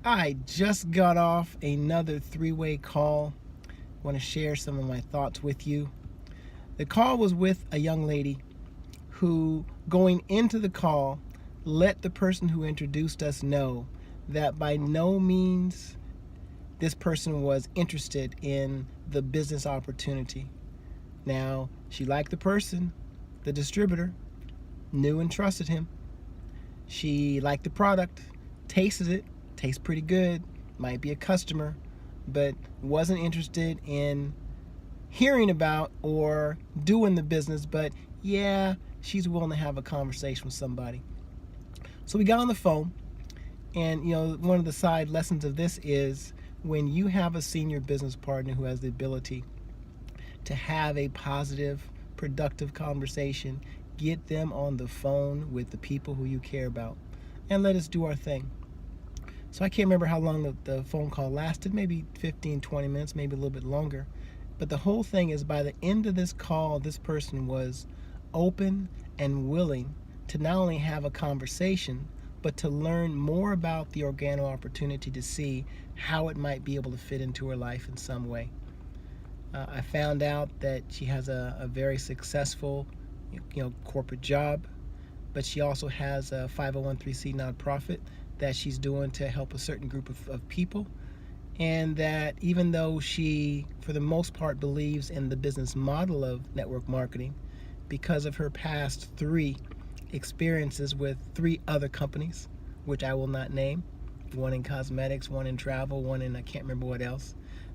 I just got off another three-way call. I want to share some of my thoughts with you. The call was with a young lady who, going into the call, let the person who introduced us know that by no means this person was interested in the business opportunity. Now, she liked the person, the distributor, knew and trusted him. She liked the product, tasted it, tastes pretty good, might be a customer, but wasn't interested in hearing about or doing the business, but yeah, she's willing to have a conversation with somebody. So we got on the phone, and one of the side lessons of this is when you have a senior business partner who has the ability to have a positive, productive conversation, get them on the phone with the people who you care about and let us do our thing. So I can't remember how long the phone call lasted, maybe 15, 20 minutes, maybe a little bit longer. But the whole thing is, by the end of this call, this person was open and willing to not only have a conversation, but to learn more about the organo opportunity to see how it might be able to fit into her life in some way. I found out that she has a very successful corporate job, but she also has a 501(c) nonprofit that she's doing to help a certain group of people, and that even though she, for the most part, believes in the business model of network marketing, because of her past 3 experiences with 3 other companies, which I will not name, one in cosmetics, one in travel, one in I can't remember what else,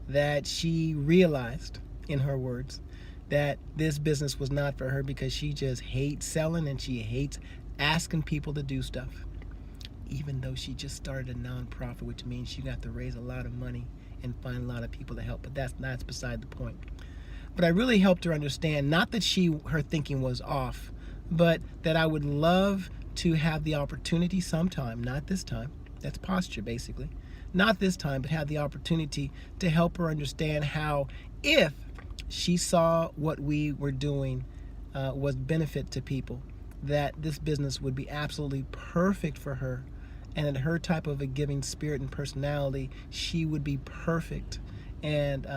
that she realized, in her words, that this business was not for her because she just hates selling and she hates asking people to do stuff. Even though she just started a nonprofit, which means she got to raise a lot of money and find a lot of people to help, but that's beside the point. But I really helped her understand, not that her thinking was off, but that I would love to have the opportunity sometime, not this time, that's posture basically, not this time, but have the opportunity to help her understand how, if she saw what we were doing was benefit to people, that this business would be absolutely perfect for her, and in her type of a giving spirit and personality, she would be perfect, and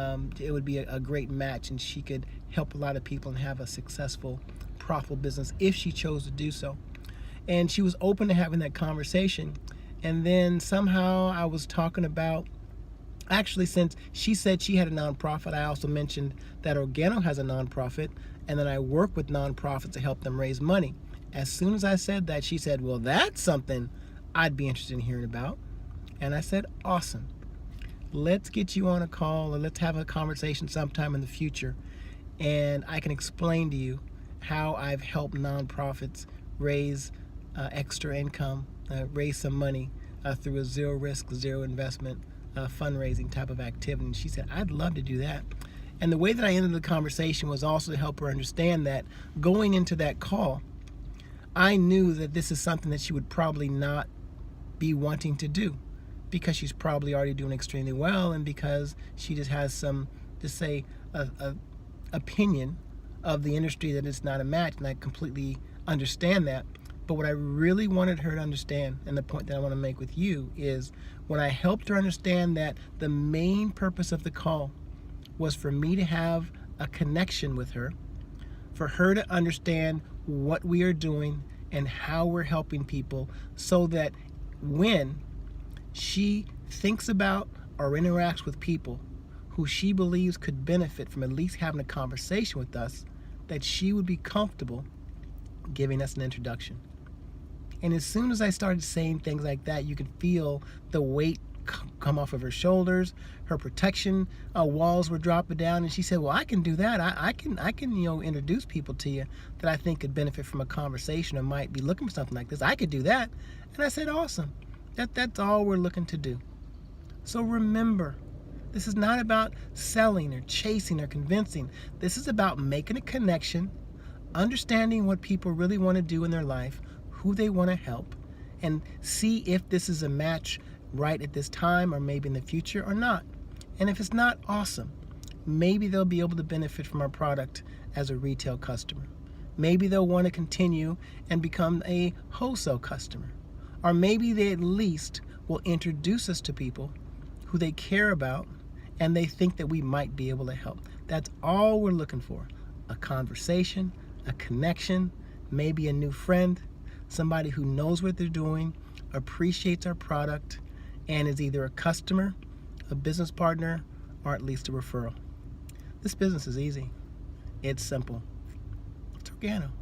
it would be a great match, and she could help a lot of people and have a successful, profitable business if she chose to do so. And she was open to having that conversation. And then somehow I was talking about, actually, since she said she had a nonprofit, I also mentioned that Organo has a nonprofit, and that I work with nonprofits to help them raise money. As soon as I said that, she said, well, that's something I'd be interested in hearing about. And I said, awesome. Let's get you on a call, or let's have a conversation sometime in the future, and I can explain to you how I've helped nonprofits raise extra income, raise some money through a zero risk, zero investment fundraising type of activity. And she said, I'd love to do that. And the way that I ended the conversation was also to help her understand that going into that call, I knew that this is something that she would probably not be wanting to do, because she's probably already doing extremely well, and because she just has some, just say, a opinion of the industry that it's not a match, and I completely understand that. But what I really wanted her to understand, and the point that I want to make with you, is when I helped her understand that the main purpose of the call was for me to have a connection with her, for her to understand what we are doing and how we're helping people, so that when she thinks about or interacts with people who she believes could benefit from at least having a conversation with us, that she would be comfortable giving us an introduction. And as soon as I started saying things like that, you could feel the weight come off of her shoulders. Her protection walls were dropping down, and she said, well, I can do that. I can introduce people to you that I think could benefit from a conversation or might be looking for something like this. I could do that. And I said, awesome. That's all we're looking to do. So remember, this is not about selling or chasing or convincing. This is about making a connection, understanding what people really want to do in their life, who they want to help, and see if this is a match right at this time or maybe in the future or not. And if it's not, awesome. Maybe they'll be able to benefit from our product as a retail customer. Maybe they'll want to continue and become a wholesale customer. Or maybe they at least will introduce us to people who they care about and they think that we might be able to help. That's all we're looking for. A conversation, a connection, maybe a new friend, somebody who knows what they're doing, appreciates our product, and is either a customer, a business partner, or at least a referral. This business is easy. It's simple. It's organic.